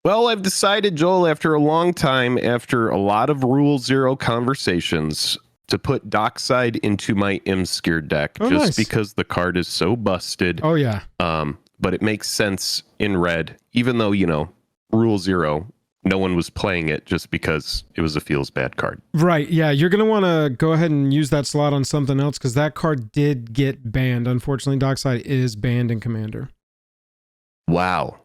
Well, I've decided, Joel, after a long time, after a lot of Rule Zero conversations, to put Dockside into my Imskir deck, just because the card is so busted. Oh, yeah. But it makes sense in red, even though, Rule Zero, no one was playing it just because it was a feels bad card. Right, yeah. You're going to want to go ahead and use that slot on something else because that card did get banned. Unfortunately, Dockside is banned in Commander. Wow.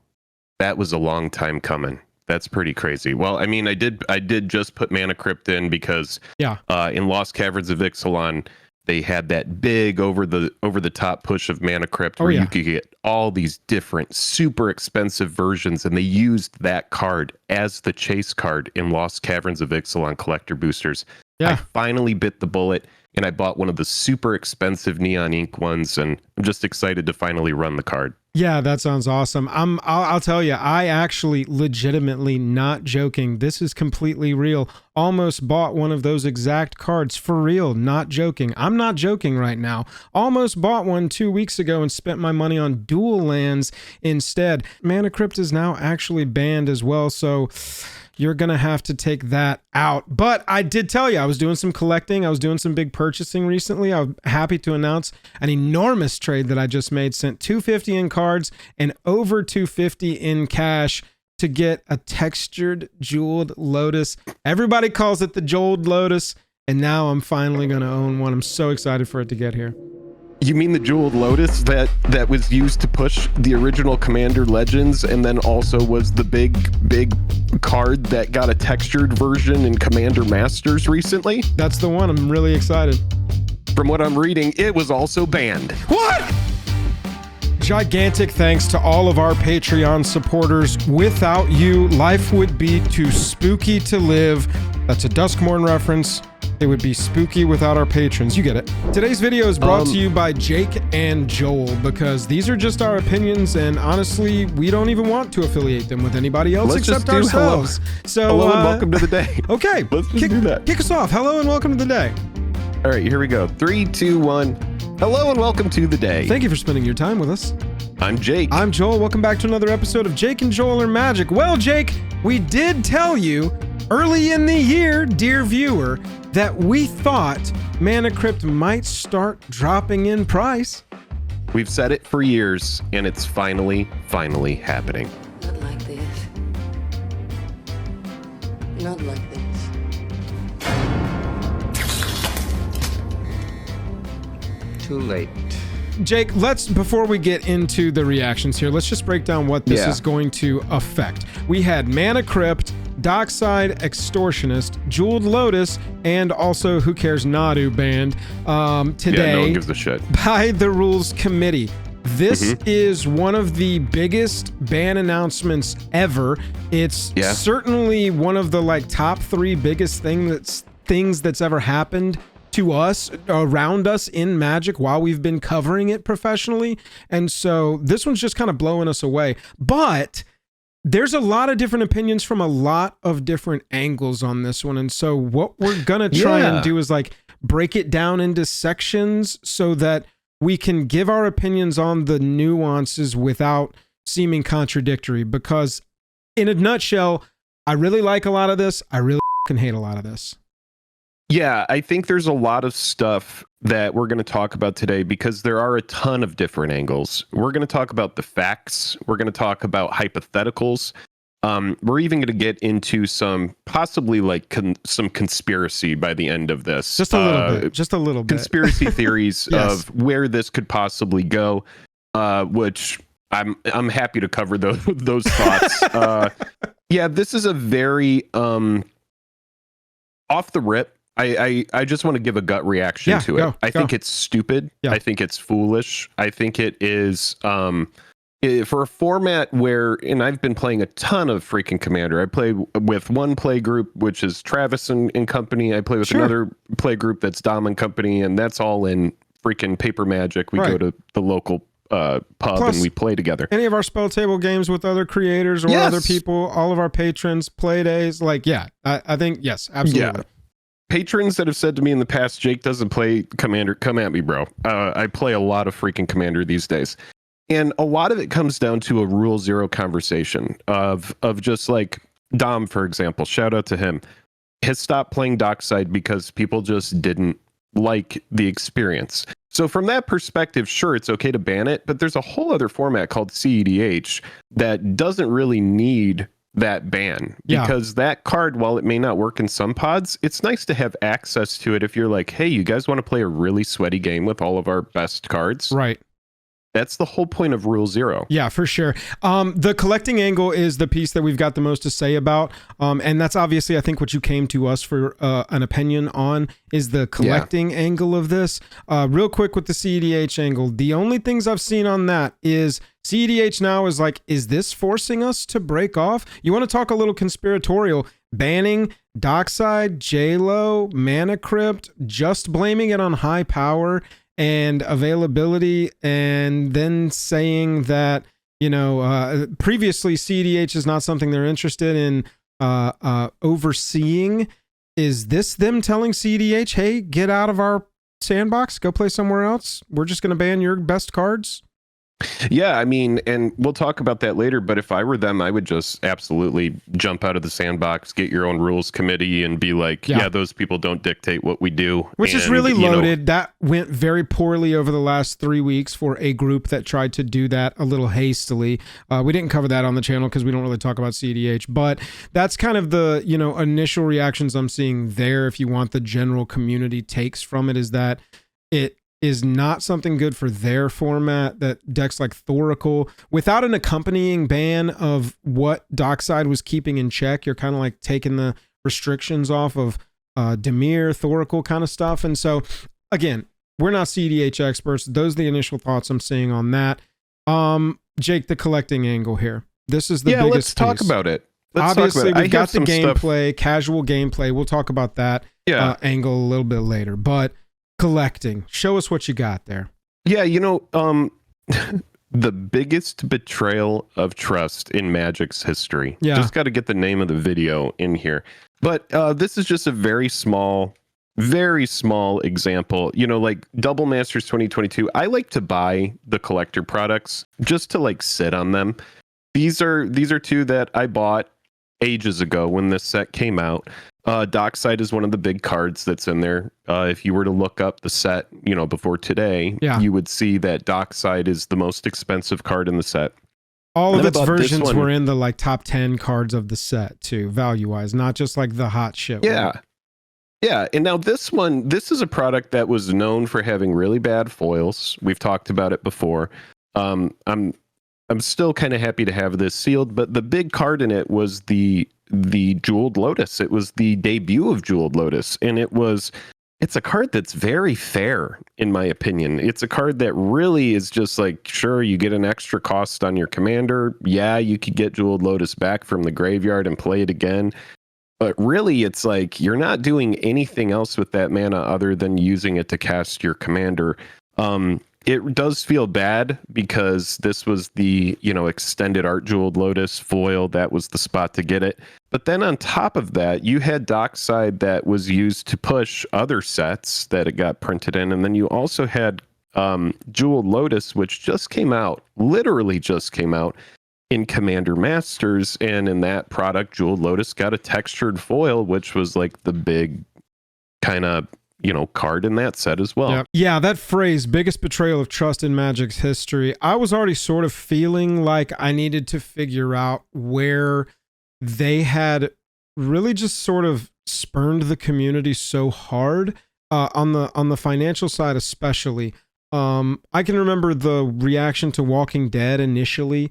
That was a long time coming. That's pretty crazy. Well, I mean, I did just put Mana Crypt in because in Lost Caverns of Ixalan, they had that big over the top push of Mana Crypt where you could get all these different super expensive versions, and they used that card as the chase card in Lost Caverns of Ixalan collector boosters. I finally bit the bullet and I bought one of the super expensive Neon Ink ones, and I'm just excited to finally run the card. Yeah, that sounds awesome. I'll tell you, I actually legitimately, not joking, this is completely real, almost bought one of those exact cards for real, not joking. I'm not joking right now. Almost bought one 2 weeks ago and spent my money on dual lands instead. Mana Crypt is now actually banned as well, so you're going to have to take that out. But I did tell you, I was doing some collecting. I was doing some big purchasing recently. I'm happy to announce an enormous trade that I just made. Sent $250 in cards and over $250 in cash to get a textured Jeweled Lotus. Everybody calls it the Jeweled Lotus, and now I'm finally going to own one. I'm so excited for it to get here. You mean the Jeweled Lotus that was used to push the original Commander Legends, and then also was the big card that got a textured version in Commander Masters recently? That's the one. I'm really excited. From what I'm reading, it was also banned. What? Gigantic thanks to all of our Patreon supporters. Without you, life would be too spooky to live. That's a Duskmorn reference. It would be spooky without our patrons. You get it. Today's video is brought to you by Jake and Joel, because these are just our opinions, and honestly, we don't even want to affiliate them with anybody else except ourselves. Hello. So, hello and welcome to the day. Okay, let's just do that. Kick us off. Hello and welcome to the day. All right, here we go. 3, 2, 1. Hello and welcome to the day. Thank you for spending your time with us. I'm Jake. I'm Joel. Welcome back to another episode of Jake and Joel Are Magic. Well, Jake, we did tell you early in the year, dear viewer, that we thought Mana Crypt might start dropping in price. We've said it for years, and it's finally happening. Not like this. Not like this. Too late. Jake, before we get into the reactions here, let's just break down what this is going to affect. We had Mana Crypt, Dockside Extortionist, Jeweled Lotus, and also Who Cares Nadu banned today. Yeah, no one gives a shit. By the Rules Committee. This is one of the biggest ban announcements ever. It's certainly one of the top 3 biggest things that's ever happened to us, around us in Magic while we've been covering it professionally. And so this one's just kind of blowing us away. But there's a lot of different opinions from a lot of different angles on this one. And so what we're going to try and do is break it down into sections so that we can give our opinions on the nuances without seeming contradictory. Because in a nutshell, I really like a lot of this. I really hate a lot of this. Yeah, I think there's a lot of stuff that we're going to talk about today because there are a ton of different angles. We're going to talk about the facts. We're going to talk about hypotheticals. We're even going to get into some possibly some conspiracy by the end of this. Just a little bit. Conspiracy theories of where this could possibly go, which I'm happy to cover those thoughts. Yeah, this is a very off the rip. I just want to give a gut reaction to it. I think it's stupid. I think it's foolish. I think it is for a format where, and I've been playing a ton of freaking Commander. I play with one play group, which is Travis and company. I play with another play group that's Dom and company, and that's all in freaking Paper Magic. We go to the local pub and we play together. Any of our spell table games with other creators or other people, all of our patrons, play days, I think, yes, absolutely. Yeah. Patrons that have said to me in the past, Jake doesn't play Commander, come at me, bro. I play a lot of freaking Commander these days. And a lot of it comes down to a rule zero conversation of just like Dom, for example, shout out to him, has stopped playing Dockside because people just didn't like the experience. So from that perspective, sure, it's okay to ban it, but there's a whole other format called CEDH that doesn't really need that ban, because that card, while it may not work in some pods, it's nice to have access to it if you're like, hey, you guys want to play a really sweaty game with all of our best cards? Right. That's the whole point of Rule Zero. Yeah, for sure. The collecting angle is the piece that we've got the most to say about. And that's obviously, I think, what you came to us for an opinion on is the collecting angle of this. Real quick with the CEDH angle, the only things I've seen on that is CEDH now is like, is this forcing us to break off? You want to talk a little conspiratorial, banning Dockside, JLo, Mana Crypt, just blaming it on high power and availability, and then saying that, previously CEDH is not something they're interested in overseeing. Is this them telling CEDH, hey, get out of our sandbox, go play somewhere else? We're just going to ban your best cards? Yeah, I mean, and we'll talk about that later, but if I were them, I would just absolutely jump out of the sandbox, get your own rules committee, and be like, yeah those people don't dictate what we do. Which is really loaded. That went very poorly over the last 3 weeks for a group that tried to do that a little hastily. We didn't cover that on the channel because we don't really talk about CEDH, but that's kind of the, initial reactions I'm seeing there. If you want the general community takes from it, is that it is not something good for their format, that decks like Thoracle, without an accompanying ban of what Dockside was keeping in check, you're kind of like taking the restrictions off of Dimir, Thoracle kind of stuff. And so, again, we're not CEDH experts. Those are the initial thoughts I'm seeing on that. Jake, the collecting angle here. This is the biggest let's talk piece. About it. Obviously, we've got the gameplay, casual gameplay. We'll talk about that angle a little bit later. But collecting, show us what you got there. Yeah, the biggest betrayal of trust in Magic's history. Just got to get the name of the video in here. But this is just a very small example. Like Double Masters 2022, I like to buy the collector products just to like sit on them. These are two that I bought ages ago when this set came out. Dockside is one of the big cards that's in there. If you were to look up the set, before today, you would see that Dockside is the most expensive card in the set. All of its versions were in the like top 10 cards of the set too, value-wise, not just like the hot shit. Yeah. Yeah, and now this is a product that was known for having really bad foils. We've talked about it before. I'm still kind of happy to have this sealed, but the big card in it was the Jeweled Lotus. It was the debut of Jeweled Lotus, and it's a card that's very fair, in my opinion. It's a card that really is just like, sure, you get an extra cost on your commander. Yeah, you could get Jeweled Lotus back from the graveyard and play it again. But really, it's like you're not doing anything else with that mana other than using it to cast your commander. It does feel bad because this was the, extended art Jeweled Lotus foil. That was the spot to get it. But then on top of that, you had Dockside that was used to push other sets that it got printed in. And then you also had Jeweled Lotus, which literally just came out in Commander Masters. And in that product, Jeweled Lotus got a textured foil, which was like the big kind of card in that set as well. Yeah, that phrase, biggest betrayal of trust in Magic's history, I was already sort of feeling like I needed to figure out where they had really just sort of spurned the community so hard on the financial side especially. I can remember the reaction to Walking Dead initially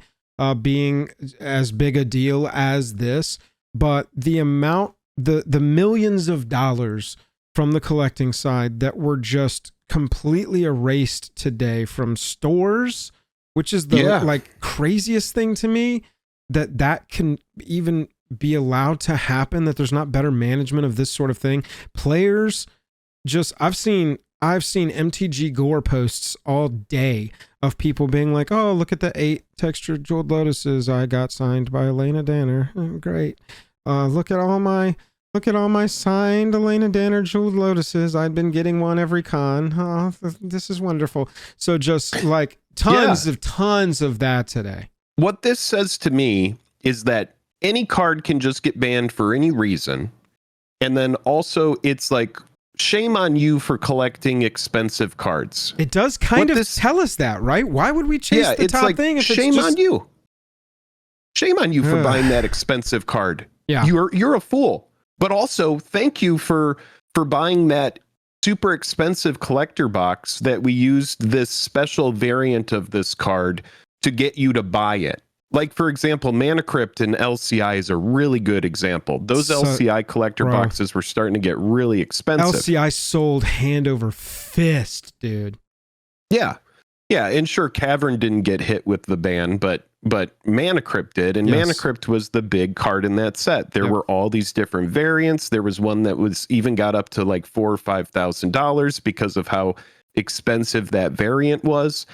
being as big a deal as this, but the amount, the millions of dollars from the collecting side that were just completely erased today from stores, which is the craziest thing to me, that can even be allowed to happen, that there's not better management of this sort of thing. Players just, I've seen MTG Gore posts all day of people being like, oh, look at the 8 textured Jeweled Lotuses I got signed by Elena Danner. Great. Look at all my signed Elena Danner Jeweled Lotuses. I'd been getting one every con. Oh, this is wonderful. So just like Tons of that today. What this says to me is that any card can just get banned for any reason. And then also it's like, shame on you for collecting expensive cards. It does kind of tell us that, right? Why would we chase the top like, thing if shame it's just... on you. Shame on you for buying that expensive card. Yeah. You're a fool. But also thank you for buying that super expensive collector box that we used this special variant of this card to get you to buy it. Like, for example, Mana Crypt and LCI is a really good example. Those LCI collector boxes were starting to get really expensive. LCI sold hand over fist, dude. Yeah. Yeah, and sure, Cavern didn't get hit with the ban, but Mana Crypt did, and Mana Crypt was the big card in that set. There were all these different variants. There was one that was even got up to like $4,000 or $5,000 because of how expensive that variant was.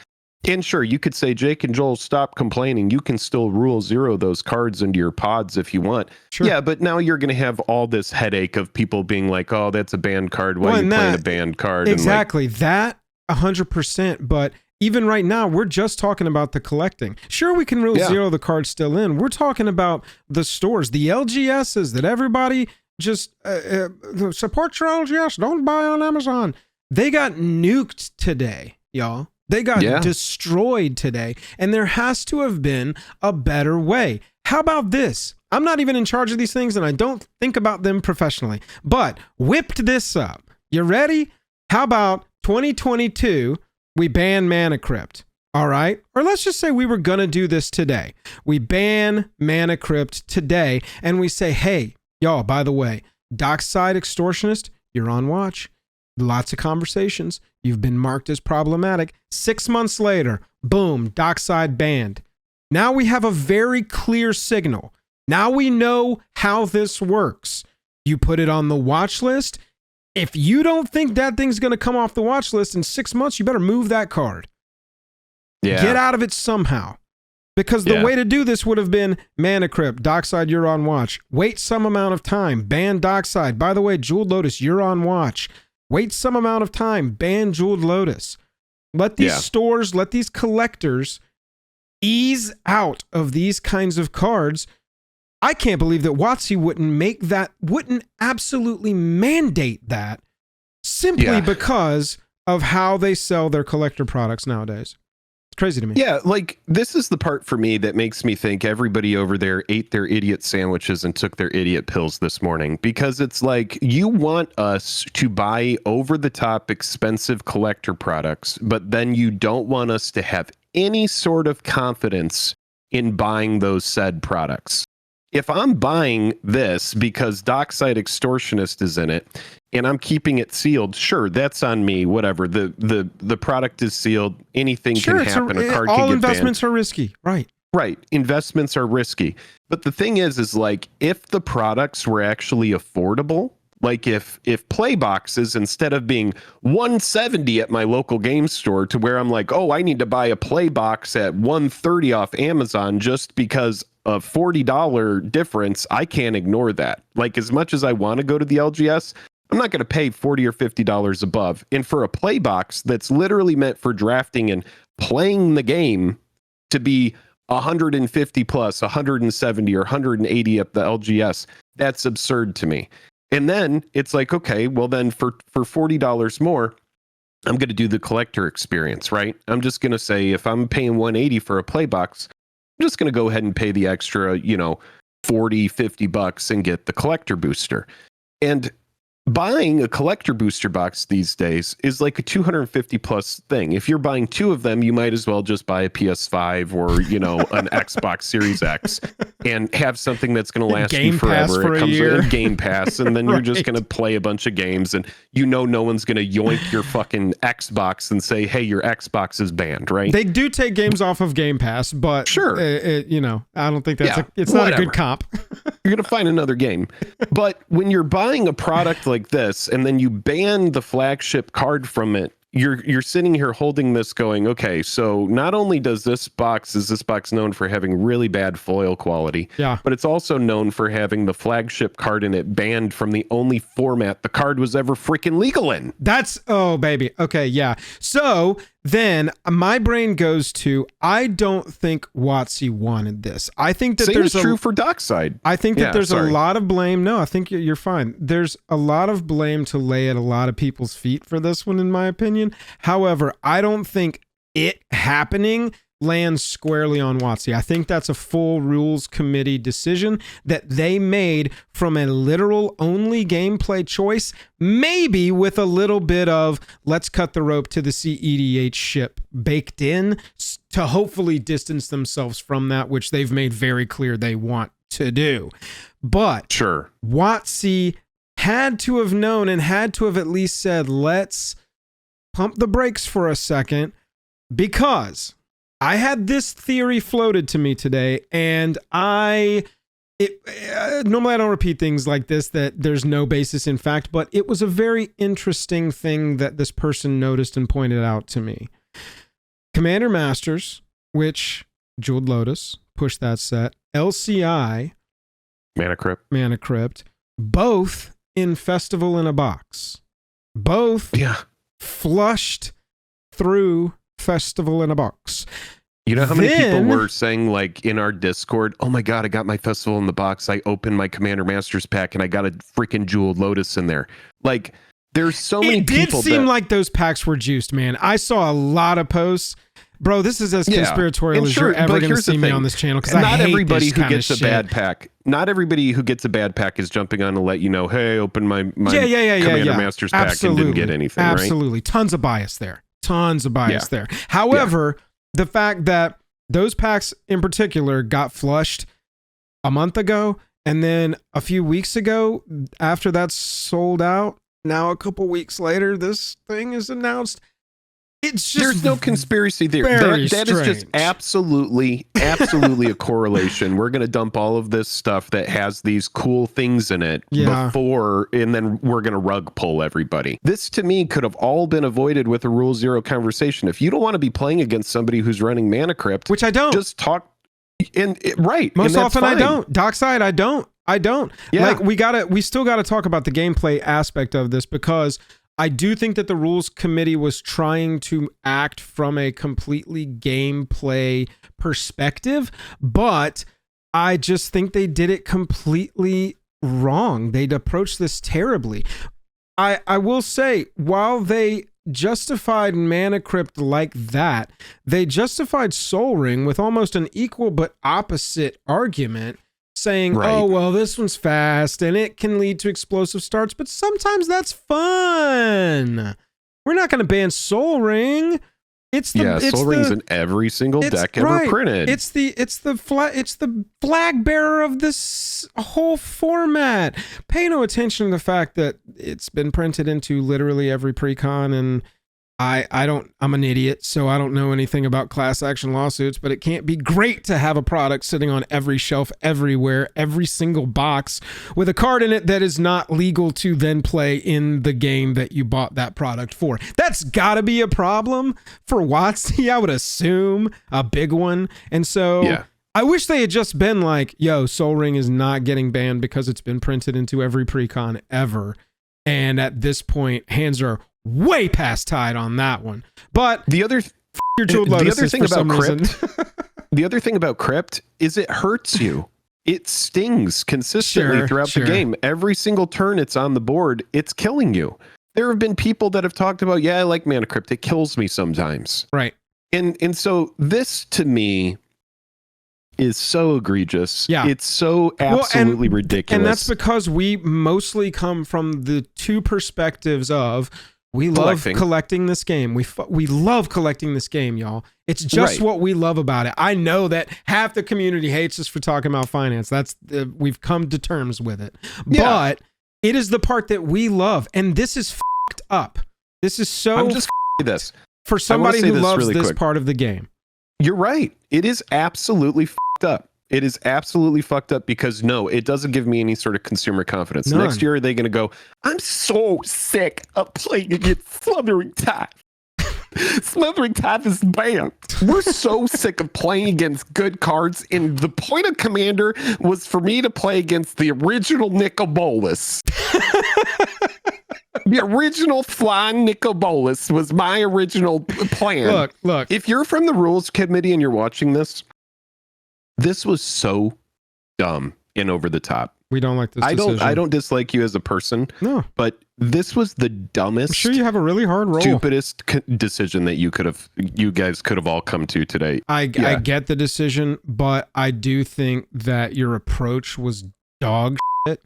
And sure, you could say, Jake and Joel, stop complaining. You can still rule zero those cards into your pods if you want. Sure. Yeah, but now you're going to have all this headache of people being like, oh, that's a banned card. Why are you playing a banned card? Exactly. That 100%. But even right now, we're just talking about the collecting. Sure, we can rule zero the cards still in. We're talking about the stores, the LGSs that everybody just support your LGS. Don't buy on Amazon. They got nuked today, y'all. They got destroyed today, and there has to have been a better way. How about this? I'm not even in charge of these things, and I don't think about them professionally, but whipped this up. You ready? How about 2022, we ban Mana Crypt, all right? Or let's just say we were going to do this today. We ban Mana Crypt today, and we say, hey, y'all, by the way, Dockside Extortionist, you're on watch. Lots of conversations. You've been marked as problematic. 6 months later, boom, Dockside banned. Now we have a very clear signal. Now we know how this works. You put it on the watch list. If you don't think that thing's going to come off the watch list in 6 months, you better move that card. Yeah. Get out of it somehow. Because the way to do this would have been Mana Crypt, Dockside, you're on watch. Wait some amount of time, ban Dockside. By the way, Jeweled Lotus, you're on watch. Wait some amount of time, ban Jeweled Lotus. Let these stores, let these collectors ease out of these kinds of cards. I can't believe that WotC wouldn't absolutely mandate that simply because of how they sell their collector products nowadays. It's crazy to me. Yeah, like this is the part for me that makes me think everybody over there ate their idiot sandwiches and took their idiot pills this morning, because it's like you want us to buy over-the-top expensive collector products, but then you don't want us to have any sort of confidence in buying those said products. If I'm buying this because Dockside Extortionist is in it and I'm keeping it sealed, sure, that's on me, whatever. The product is sealed. Anything can happen. A card can get banned. All investments are risky. Right. Right. Investments are risky. But the thing is like, if the products were actually affordable, like if play boxes, instead of being $170 at my local game store to where I'm like, oh, I need to buy a play box at $130 off Amazon just because a $40 difference, I can't ignore that. Like, as much as I want to go to the LGS, I'm not going to pay $40 or $50 above. And for a play box that's literally meant for drafting and playing the game to be 150 plus, 170 or 180 at the LGS, that's absurd to me. And then it's like, okay, well then for $40 more, I'm going to do the collector experience, right? I'm just going to say, if I'm paying $180 for a play box, I'm just going to go ahead and pay the extra, $40, $50 and get the collector booster. And buying a collector booster box these days is like a 250 plus thing. If you're buying two of them, you might as well just buy a PS5 or, an Xbox Series X and have something that's going to last you forever. It comes with a Game Pass, and then you're just going to play a bunch of games, and no one's going to yoink your fucking Xbox and say, hey, your Xbox is banned, right? They do take games off of Game Pass, but sure, I don't think that's it's not a good comp. You're going to find another game. But when you're buying a product like this and then you ban the flagship card from it, you're sitting here holding this going, okay, so not only is this box known for having really bad foil quality, but it's also known for having the flagship card in it banned from the only format the card was ever freaking legal in. Oh, baby. Okay, yeah. So then my brain goes to, I don't think WotC wanted this. I think that Same there's is true for Dockside. I think that there's sorry. a lot of blame. No, I think you're fine. There's a lot of blame to lay at a lot of people's feet for this one, in my opinion. However, I don't think it happening lands squarely on WotC. I think that's a full rules committee decision that they made from a literal only gameplay choice, maybe with a little bit of let's cut the rope to the CEDH ship baked in to hopefully distance themselves from that, which they've made very clear they want to do. But Sure. WotC had to have known and had to have at least said, let's pump the brakes for a second, because I had this theory floated to me today, and normally I don't repeat things like this that there's no basis in fact, but it was a very interesting thing that this person noticed and pointed out to me. Commander Masters, which Jeweled Lotus pushed that set, LCI, Mana Crypt, both in Festival in a Box, both flushed through Festival in a Box. You know how many people were saying, like, in our Discord, oh my god, I got my Festival in the Box, I opened my Commander Masters pack and I got a freaking Jeweled Lotus in there. Like, there's so many people. It did seem like those packs were juiced, man. I saw a lot of posts. Bro, this is as conspiratorial as you're ever going to see me on this channel, because not everybody who gets a bad pack, not everybody who gets a bad pack is jumping on to let you know, hey, open my Commander Masters pack and didn't get anything. Absolutely. Right? Tons of bias there. There. However, the fact that those packs in particular got flushed a month ago, and then a few weeks ago, after that's sold out, now a couple weeks later, this thing is announced. It's just there's no conspiracy theory. That is just absolutely a correlation. We're going to dump all of this stuff that has these cool things in it before, and then we're going to rug pull everybody. This to me could have all been avoided with a Rule Zero conversation. If you don't want to be playing against somebody who's running Mana Crypt, which I don't, just talk. Most often I don't. Dockside, I don't. Yeah. Like we still gotta talk about the gameplay aspect of this, because I do think that the rules committee was trying to act from a completely gameplay perspective, but I just think they did it completely wrong. They'd approached this terribly. I will say, while they justified Mana Crypt like that, they justified Sol Ring with almost an equal but opposite argument, saying, oh, well, this one's fast and it can lead to explosive starts, but sometimes that's flag. We're not going to ban Sol Ring. Sol Ring's in every single deck ever printed. It's the flag bearer of this whole format. Pay no attention to the fact that it's been printed into literally every precon, and I'm an idiot, so I don't know anything about class action lawsuits, but it can't be great to have a product sitting on every shelf everywhere, every single box, with a card in it that is not legal to then play in the game that you bought that product for. That's gotta be a problem for WotC, I would assume, a big one. And so I wish they had just been like, yo, Sol Ring is not getting banned because it's been printed into every precon ever. And at this point, hands are way past tied on that one. But the other thing about Crypt is it hurts you. It stings consistently throughout the game. Every single turn it's on the board, it's killing you. There have been people that have talked about, I like Mana Crypt. It kills me sometimes. Right. And so this to me is so egregious. Yeah. It's so absolutely ridiculous. And that's because we mostly come from the two perspectives of, we love collecting this game. We love collecting this game, y'all. It's just what we love about it. I know that half the community hates us for talking about finance. We've come to terms with it. But it is the part that we love, and this is fucked up. This is so. I'm just this for somebody who loves this part of the game. You're right. It is absolutely fucked up. It is absolutely fucked up because it doesn't give me any sort of consumer confidence. None. Next year, are they going to go, I'm so sick of playing against Smothering Tithe. Smothering Tithe is banned. We're so sick of playing against good cards, and the point of Commander was for me to play against the original Nicol Bolas. The original flying Nicobolus was my original plan. Look. If you're from the rules committee and you're watching this, this was so dumb and over the top. We don't like this decision. I don't dislike you as a person. No. But this was the dumbest, I'm sure you have a really hard role. stupidest decision that you guys could have all come to today. I get the decision, but I do think that your approach was dog shit,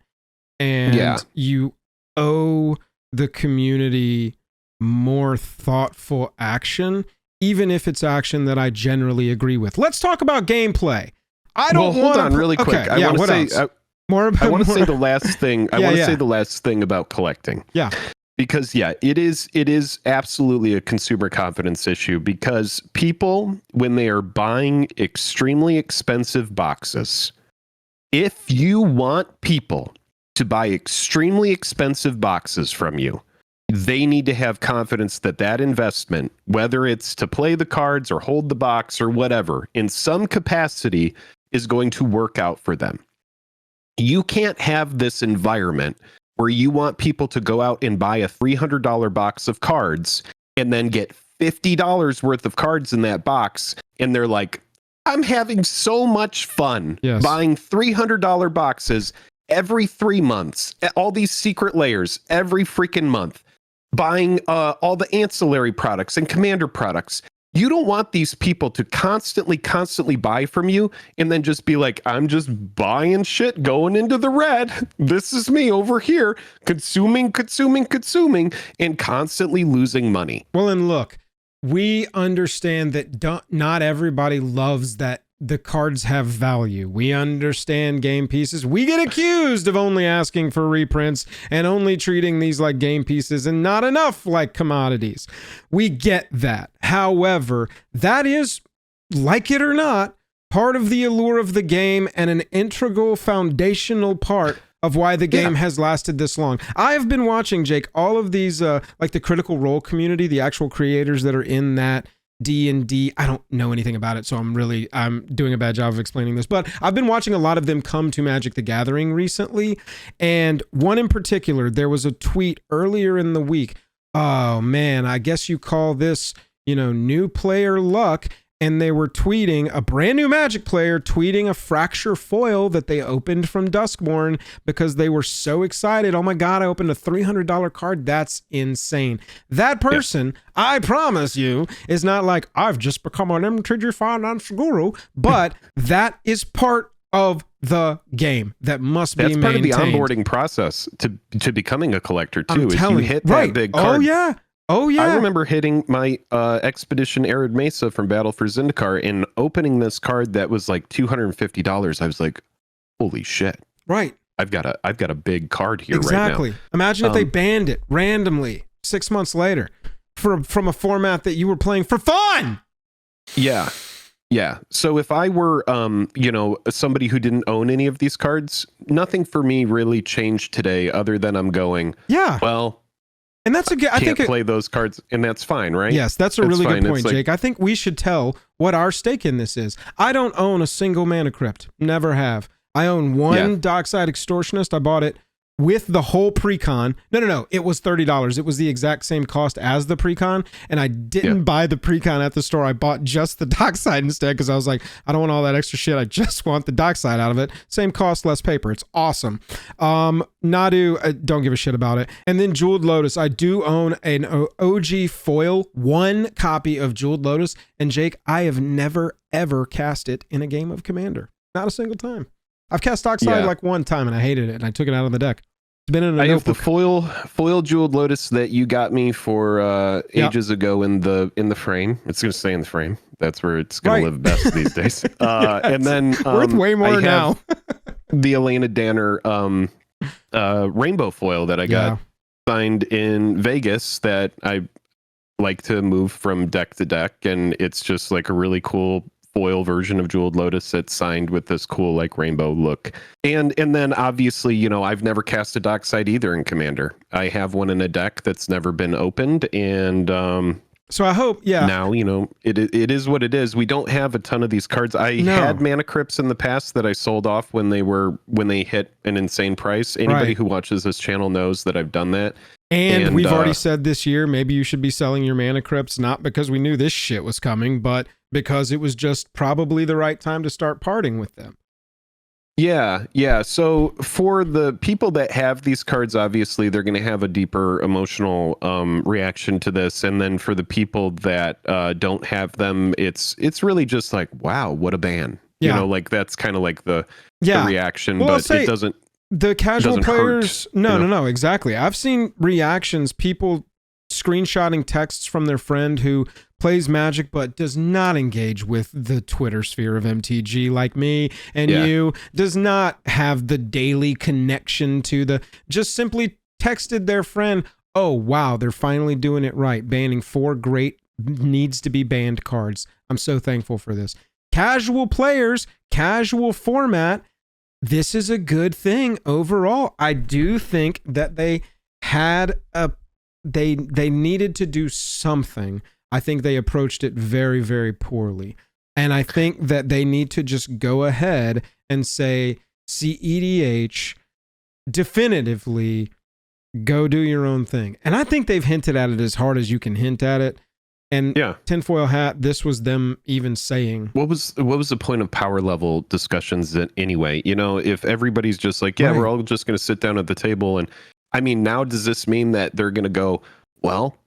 and you owe the community more thoughtful action, even if it's action that I generally agree with. Let's talk about gameplay. I don't hold on really quick. Okay, I want to say I want to say the last thing. I want to say the last thing about collecting. Yeah. Because it is absolutely a consumer confidence issue, because people, when they are buying extremely expensive boxes, if you want people to buy extremely expensive boxes from you, they need to have confidence that that investment, whether it's to play the cards or hold the box or whatever, in some capacity is going to work out for them. You can't have this environment where you want people to go out and buy a $300 box of cards and then get $50 worth of cards in that box. And they're like, I'm having so much fun buying $300 boxes every 3 months, all these secret layers every freaking month, buying all the ancillary products and commander products. You don't want these people to constantly buy from you and then just be like, I'm just buying shit, going into the red. This is me over here, consuming, and constantly losing money. Well, and look, we understand that not everybody loves that the cards have value. We understand game pieces. We get accused of only asking for reprints and only treating these like game pieces and not enough like commodities. We get that. However, that is, like it or not, part of the allure of the game and an integral foundational part of why the game has lasted this long. I've been watching, Jake, all of these, like the Critical Role community, the actual creators that are in that D&D. I don't know anything about it, so I'm doing a bad job of explaining this, but I've been watching a lot of them come to Magic the Gathering recently, and one in particular, there was a tweet earlier in the week. Oh man, I guess you call this, new player luck. And they were tweeting, a brand new Magic player tweeting a Fracture foil that they opened from Duskborn because they were so excited. Oh my God, I opened a $300 card. That's insane. That person, I promise you, is not like, I've just become an MTG Finance guru, but that is part of the game that must be maintained. That's part of the onboarding process to becoming a collector too. Is you hit that big card. Oh yeah. I remember hitting my Expedition Arid Mesa from Battle for Zendikar and opening this card that was like $250. I was like, holy shit. Right. I've got a big card here exactly. right now. Imagine if they banned it randomly 6 months later from a format that you were playing for fun. Yeah. Yeah. So if I were somebody who didn't own any of these cards, nothing for me really changed today other than I'm going, well, and that's I think play those cards, and that's fine, right? Yes, that's a really good point, Jake. I think we should tell what our stake in this is. I don't own a single mana Crypt. Never have. I own one Dockside Extortionist. I bought it with the whole precon. No. It was $30. It was the exact same cost as the precon, and I didn't buy the precon at the store. I bought just the Dockside instead because I was like, I don't want all that extra shit. I just want the Dockside out of it. Same cost, less paper. It's awesome. Nadu, I don't give a shit about it. And then Jeweled Lotus. I do own an OG foil, one copy of Jeweled Lotus. And Jake, I have never, ever cast it in a game of Commander. Not a single time. I've cast Dockside like one time and I hated it and I took it out of the deck. It's been in a have the foil Jeweled Lotus that you got me for ages ago in the frame. It's going to stay in the frame. That's where it's going to live best these days. And then worth way more now. The Elena Danner rainbow foil that I got signed in Vegas that I like to move from deck to deck, and it's just like a really cool foil version of Jeweled Lotus that's signed with this cool like rainbow look. And then obviously, I've never cast a Dockside either in Commander. I have one in a deck that's never been opened, and so I hope now it is what it is. We don't have a ton of these cards. I had mana Crypts in the past that I sold off when they hit an insane price. Anybody who watches this channel knows that I've done that. And we've already said this year, maybe you should be selling your mana crypts, not because we knew this shit was coming, but because it was just probably the right time to start parting with them. Yeah. So for the people that have these cards, obviously they're going to have a deeper emotional reaction to this, and then for the people that don't have them, it's really just like, wow, what a ban. Yeah. You know, like that's kind of like the reaction, well, but it doesn't. The casual players, hurt, no, exactly. I've seen reactions, people screenshotting texts from their friend who plays Magic but does not engage with the Twitter sphere of MTG like me and you, does not have the daily connection to just simply texted their friend, oh wow, they're finally doing it right, banning 4 great needs to be banned cards. I'm so thankful for this. Casual players, casual format, this is a good thing overall. I do think that they had they needed to do something. I think they approached it very, very poorly. And I think that they need to just go ahead and say, CEDH, definitively go do your own thing. And I think they've hinted at it as hard as you can hint at it. And tinfoil hat, this was them even saying. What was the point of power level discussions anyway? You know, if everybody's just like, we're all just going to sit down at the table. And I mean, now does this mean that they're going to go, well,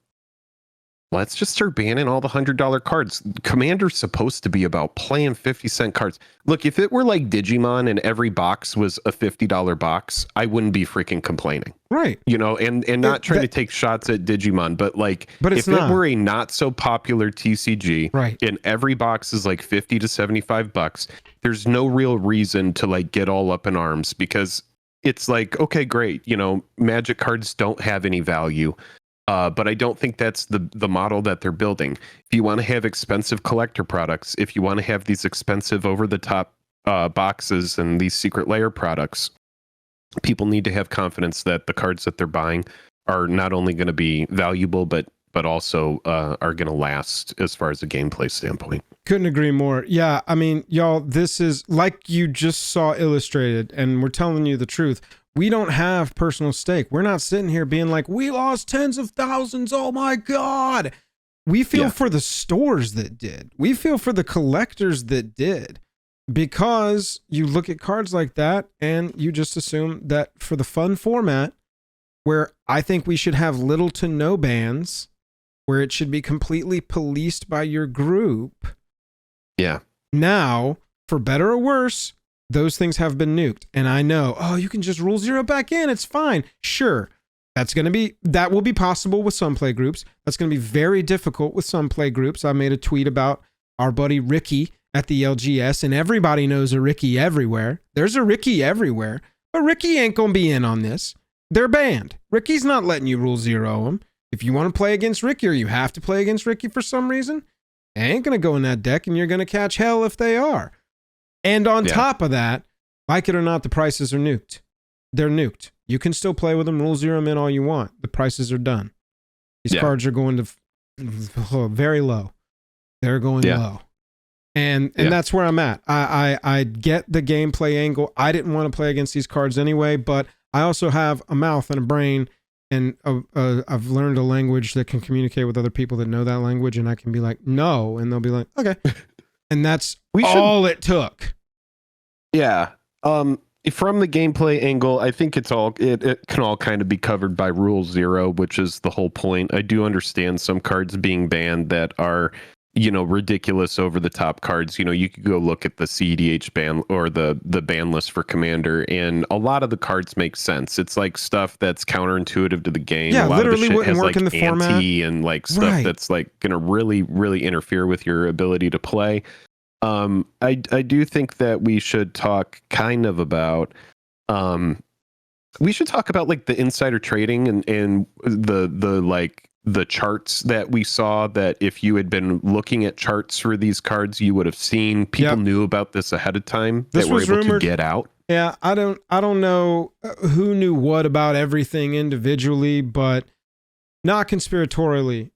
let's just start banning all the $100 cards? Commander's supposed to be about playing 50-cent cards. Look, if it were like Digimon and every box was a $50 box, I wouldn't be freaking complaining. Right. You know, and not trying to take shots at Digimon, but like, if it were a not so popular TCG, and every box is like 50 to 75 bucks, there's no real reason to like get all up in arms, because it's like, okay, great. You know, Magic cards don't have any value. But I don't think that's the model that they're building. If you want to have expensive collector products, if you want to have these expensive over-the-top boxes and these secret layer products, people need to have confidence that the cards that they're buying are not only going to be valuable, but also are going to last as far as a gameplay standpoint. Couldn't agree more. Yeah, I mean, y'all, this is like you just saw illustrated, and we're telling you the truth. We don't have personal stake. We're not sitting here being like, we lost tens of thousands. Oh my God. We feel for the stores that did. We feel for the collectors that did, because you look at cards like that and you just assume that for the fun format, where I think we should have little to no bans, where it should be completely policed by your group. Yeah. Now, for better or worse, those things have been nuked. And I know, you can just rule 0 back in. It's fine. Sure. That will be possible with some play groups. That's going to be very difficult with some play groups. I made a tweet about our buddy Ricky at the LGS, and everybody knows a Ricky everywhere. There's a Ricky everywhere, but Ricky ain't going to be in on this. They're banned. Ricky's not letting you rule 0 them. If you want to play against Ricky, or you have to play against Ricky for some reason, they ain't going to go in that deck, and you're going to catch hell if they are. And on top of that, like it or not, the prices are nuked. They're nuked. You can still play with them, rule 0 them in all you want. The prices are done. These cards are going to very low. They're going low. And that's where I'm at. I get the gameplay angle. I didn't want to play against these cards anyway, but I also have a mouth and a brain, and I've learned a language that can communicate with other people that know that language, and I can be like, no, and they'll be like, okay. And that's all it took. Yeah. From the gameplay angle, I think it can all kind of be covered by Rule 0, which is the whole point. I do understand some cards being banned that are, ridiculous over the top cards. You could go look at the CEDH ban or the ban list for Commander, and a lot of the cards make sense. It's like stuff that's counterintuitive to the game. Yeah, a lot literally of the shit wouldn't has work like in the format. and like stuff that's like going to really, really interfere with your ability to play. I do think that we should talk kind of about like the insider trading and the charts that we saw, that if you had been looking at charts for these cards, you would have seen people knew about this ahead of time. This that were was able rumored to get out. Yeah, I don't know who knew what about everything individually, but not conspiratorially.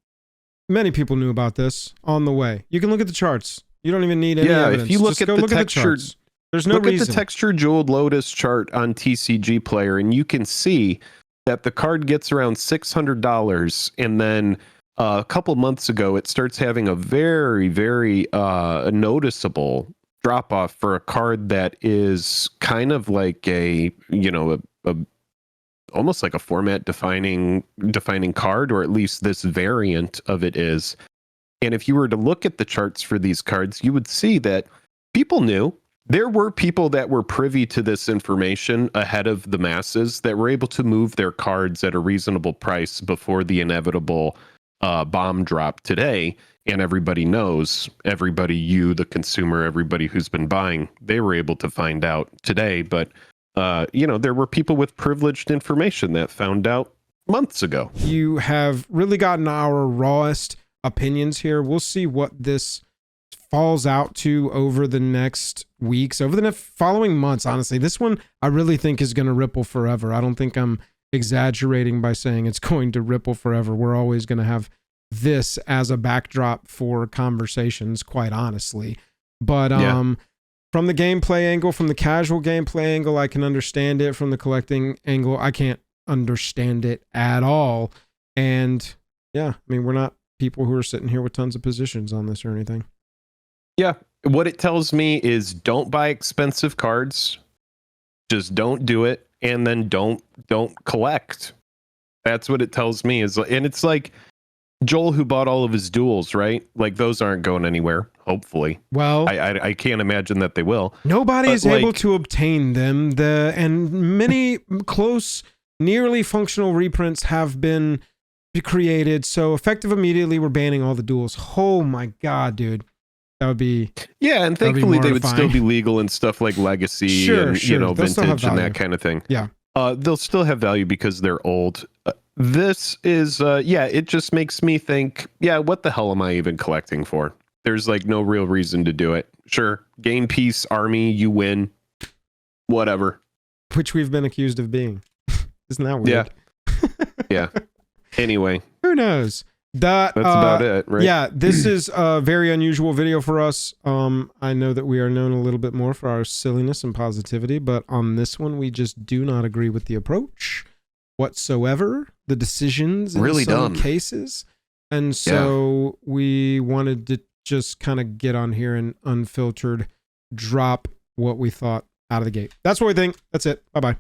Many people knew about this on the way. You can look at the charts. You don't even need any evidence. If you look Just at the textured, there's no reason. Look at the textured Jeweled Lotus chart on TCG Player, and you can see that the card gets around $600, and then a couple months ago it starts having a very, very noticeable drop off for a card that is kind of like a almost like a format defining card, or at least this variant of it is. And if you were to look at the charts for these cards, you would see that people knew. There were people that were privy to this information ahead of the masses that were able to move their cards at a reasonable price before the inevitable bomb drop today. And everybody knows, you, the consumer, everybody who's been buying, they were able to find out today. But, there were people with privileged information that found out months ago. You have really gotten our rawest opinions here. We'll see what this falls out to over the next weeks, over the following months. Honestly, this one I really think is going to ripple forever. I don't think I'm exaggerating by saying it's going to ripple forever. We're always going to have this as a backdrop for conversations, quite honestly. But from the gameplay angle, from the casual gameplay angle, I can understand it. From the collecting angle, I can't understand it at all. And yeah, I mean, we're not people who are sitting here with tons of positions on this or anything. Yeah. What it tells me is don't buy expensive cards. Just don't do it. And then don't collect. That's what it tells me is, and it's like Joel, who bought all of his duels, right? Like those aren't going anywhere. Hopefully. Well, I can't imagine that they will. Nobody is able to obtain them. And many close, nearly functional reprints have been created. So effective immediately, we're banning all the duels. Oh my God, dude. That would be... Yeah, and thankfully they would still be legal and stuff like Legacy and Vintage and that kind of thing. Yeah. They'll still have value because they're old. This is, it just makes me think, what the hell am I even collecting for? There's like no real reason to do it. Sure, gain peace, army, you win. Whatever. Which we've been accused of being. Isn't that weird? Yeah. Anyway. Who knows? That's about it, right? Yeah, this is a very unusual video for us. I know that we are known a little bit more for our silliness and positivity, but on this one, we just do not agree with the approach whatsoever. The decisions in really some dumb cases. And so we wanted to just kind of get on here and unfiltered drop what we thought out of the gate. That's what we think. That's it. Bye-bye.